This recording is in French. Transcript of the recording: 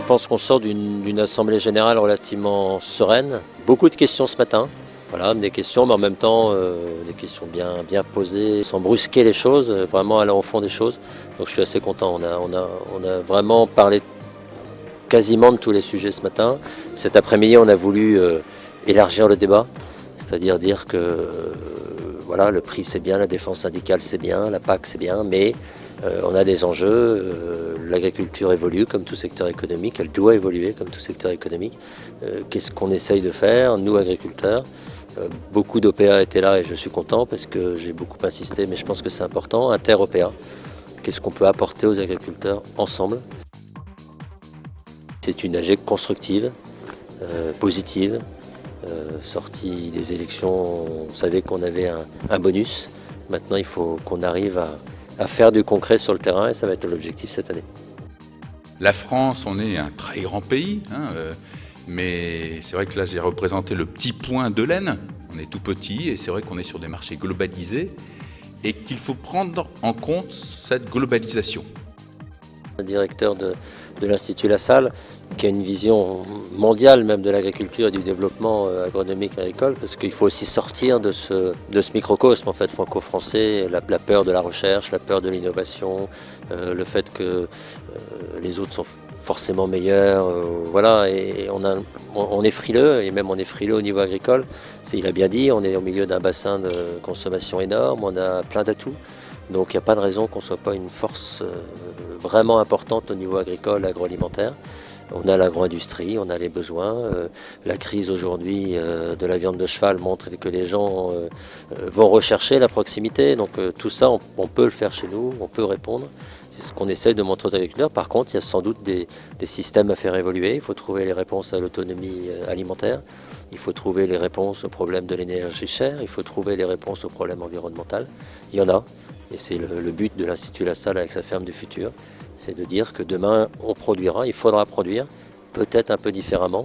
pense qu'on sort d'une assemblée générale relativement sereine. Beaucoup de questions ce matin. Voilà, des questions, mais en même temps, des questions bien posées, sans brusquer les choses, vraiment aller au fond des choses. Donc je suis assez content. On a vraiment parlé quasiment de tous les sujets ce matin. Cet après-midi, on a voulu élargir le débat, c'est-à-dire dire que voilà, le prix c'est bien, la défense syndicale c'est bien, la PAC c'est bien, mais on a des enjeux. L'agriculture évolue comme tout secteur économique, elle doit évoluer comme tout secteur économique. Qu'est-ce qu'on essaye de faire, nous agriculteurs? Beaucoup d'OPA étaient là et je suis content parce que j'ai beaucoup insisté, mais je pense que c'est important. Inter-OPA, qu'est-ce qu'on peut apporter aux agriculteurs ensemble? C'est une AG constructive, positive. Sortie des élections, on savait qu'on avait un bonus. Maintenant, il faut qu'on arrive à faire du concret sur le terrain et ça va être l'objectif cette année. La France, on est un très grand pays, mais c'est vrai que là j'ai représenté le petit point de l'Aisne. On est tout petit et c'est vrai qu'on est sur des marchés globalisés et qu'il faut prendre en compte cette globalisation. Le directeur de l'Institut Lassalle, qui a une vision mondiale même de l'agriculture et du développement agronomique agricole, parce qu'il faut aussi sortir de ce microcosme en fait franco-français, la peur de la recherche, la peur de l'innovation, le fait que les autres sont forcément meilleurs, voilà, et on est frileux, et même on est frileux au niveau agricole. Il a bien dit, on est au milieu d'un bassin de consommation énorme, on a plein d'atouts. Donc il n'y a pas de raison qu'on ne soit pas une force vraiment importante au niveau agricole, agroalimentaire. On a l'agro-industrie, on a les besoins. La crise aujourd'hui de la viande de cheval montre que les gens vont rechercher la proximité. Donc tout ça, on peut le faire chez nous, on peut répondre. C'est ce qu'on essaye de montrer aux agriculteurs. Par contre, il y a sans doute des systèmes à faire évoluer. Il faut trouver les réponses à l'autonomie alimentaire. Il faut trouver les réponses aux problèmes de l'énergie chère. Il faut trouver les réponses aux problèmes environnementaux. Il y en a. Et c'est le but de l'Institut Lassalle avec sa ferme du futur. C'est de dire que demain, on produira, il faudra produire, peut-être un peu différemment.